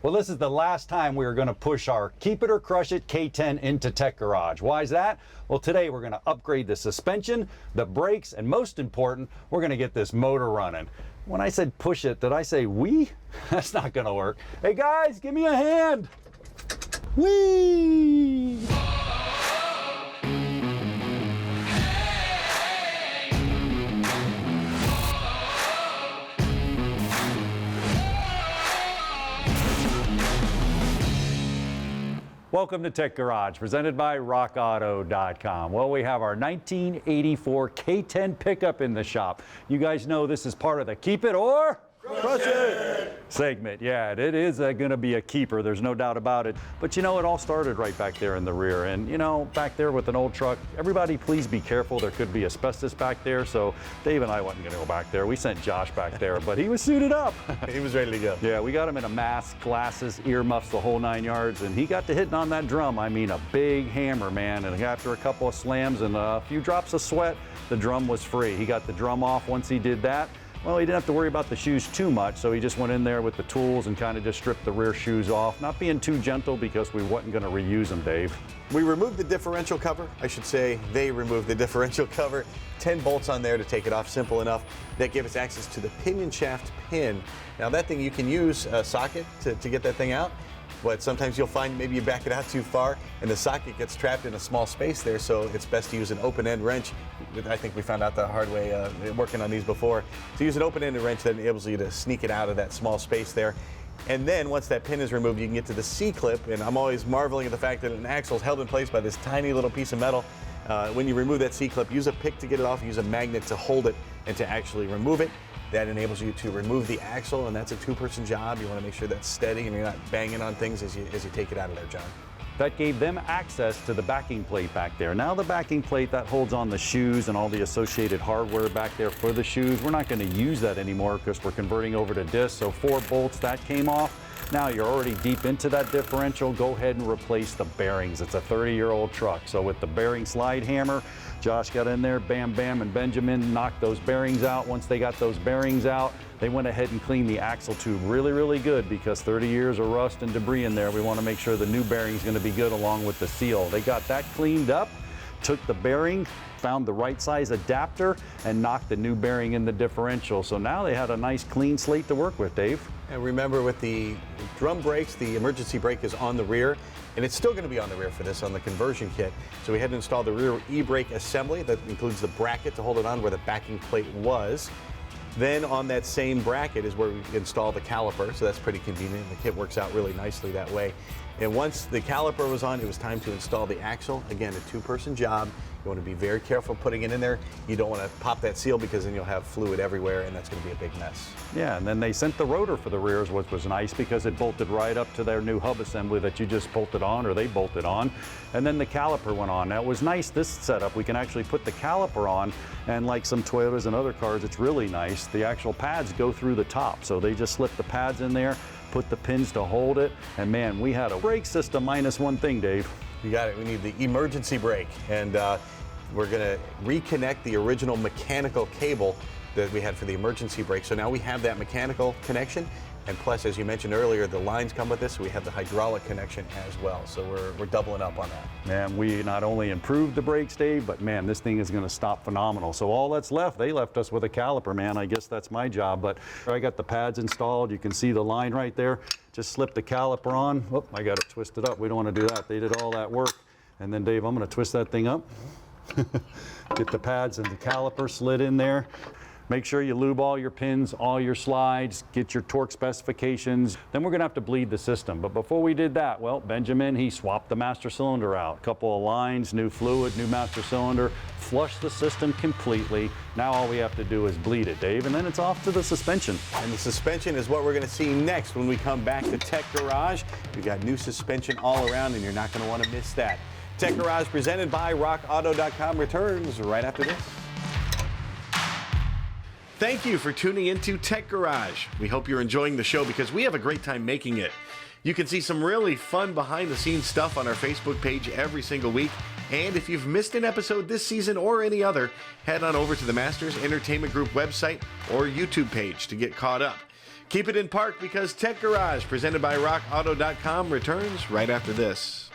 Well, this is the last time we are going to push our Keep It or Crush It K10 into Tech Garage. Why is that? Well, today we're going to upgrade the suspension, the brakes, and most important, we're going to get this motor running. When I said push it, did I say we? That's not going to work. Hey guys, give me a hand. Whee! Welcome to Tech Garage, presented by RockAuto.com. Well, we have our 1984 K10 pickup in the shop. You guys know this is part of the Keep It or Crush It segment. Yeah, it is going to be a keeper. There's no doubt about it. But you know, it all started right back there in the rear. And you know, back there with an old truck, everybody please be careful. There could be asbestos back there. So Dave and I wasn't going to go back there. We sent Josh back there, but he was suited up. He was ready to go. Yeah, we got him in a mask, glasses, earmuffs, the whole 9 yards. And he got to hitting on that drum. I mean, a big hammer, man. And after a couple of slams and a few drops of sweat, the drum was free. He got the drum off once he did that. Well, he didn't have to worry about the shoes too much, so he just went in there with the tools and kind of just stripped the rear shoes off. Not being too gentle because we wasn't going to reuse them, Dave. We removed the differential cover. I should say they removed the differential cover. 10 bolts on there to take it off, simple enough. That gave us access to the pinion shaft pin. Now that thing, you can use a socket to get that thing out. But sometimes you'll find maybe you back it out too far and the socket gets trapped in a small space there, so it's best to use an open-end wrench. I think we found out the hard way working on these before. To use an open-ended wrench that enables you to sneak it out of that small space there. And then once that pin is removed, you can get to the C-clip, and I'm always marveling at the fact that an axle is held in place by this tiny little piece of metal. When you remove that C-clip, use a pick to get it off, use a magnet to hold it and to actually remove it. That enables you to remove the axle, and that's a two-person job. You want to make sure that's steady and you're not banging on things as you take it out of there, John. That gave them access to the backing plate back there. Now the backing plate that holds on the shoes and all the associated hardware back there for the shoes, we're not going to use that anymore because we're converting over to disc. So 4 bolts, that came off. Now you're already deep into that differential. Go ahead and replace the bearings. It's a 30-year-old truck. So with the bearing slide hammer, Josh got in there, bam, bam, and Benjamin knocked those bearings out. Once they got those bearings out, they went ahead and cleaned the axle tube really, really good because 30 years of rust and debris in there. We want to make sure the new bearing is going to be good along with the seal. They got that cleaned up, took the bearing, found the right size adapter, and knocked the new bearing in the differential. So now they had a nice clean slate to work with, Dave. And remember, with the drum brakes, the emergency brake is on the rear, and it's still going to be on the rear for this on the conversion kit. So we had to install the rear e-brake assembly that includes the bracket to hold it on where the backing plate was. Then on that same bracket is where we install the caliper, so that's pretty convenient. The kit works out really nicely that way. And once the caliper was on, it was time to install the axle. Again, a two-person job. You want to be very careful putting it in there. You don't want to pop that seal because then you'll have fluid everywhere and that's going to be a big mess. Yeah, and then they sent the rotor for the rears, which was nice because it bolted right up to their new hub assembly that you just bolted on, or they bolted on. And then the caliper went on. Now it was nice, this setup. We can actually put the caliper on, and like some Toyotas and other cars, it's really nice. The actual pads go through the top. So they just slip the pads in there, put the pins to hold it, and man, we had a brake system minus one thing, Dave. You got it. We need the emergency brake, and we're going to reconnect the original mechanical cable that we had for the emergency brake. So now we have that mechanical connection, and plus, as you mentioned earlier, the lines come with this, so we have the hydraulic connection as well. So we're doubling up on that. Man, we not only improved the brakes, Dave, but man, this thing is going to stop phenomenal. So all that's left, they left us with a caliper, man. I guess that's my job, but I got the pads installed. You can see the line right there. Just slip the caliper on. Oh, I got it twisted up. We don't want to do that. They did all that work. And then, Dave, I'm going to twist that thing up. Get the pads and the caliper slid in there. Make sure you lube all your pins, all your slides, get your torque specifications. Then we're going to have to bleed the system. But before we did that, well, Benjamin, he swapped the master cylinder out. A couple of lines, new fluid, new master cylinder, flushed the system completely. Now all we have to do is bleed it, Dave, and then it's off to the suspension. And the suspension is what we're going to see next when we come back to Tech Garage. We've got new suspension all around, and you're not going to want to miss that. Tech Garage, presented by RockAuto.com, returns right after this. Thank you for tuning into Tech Garage. We hope you're enjoying the show because we have a great time making it. You can see some really fun behind-the-scenes stuff on our Facebook page every single week. And if you've missed an episode this season or any other, head on over to the Masters Entertainment Group website or YouTube page to get caught up. Keep it in park because Tech Garage, presented by RockAuto.com, returns right after this.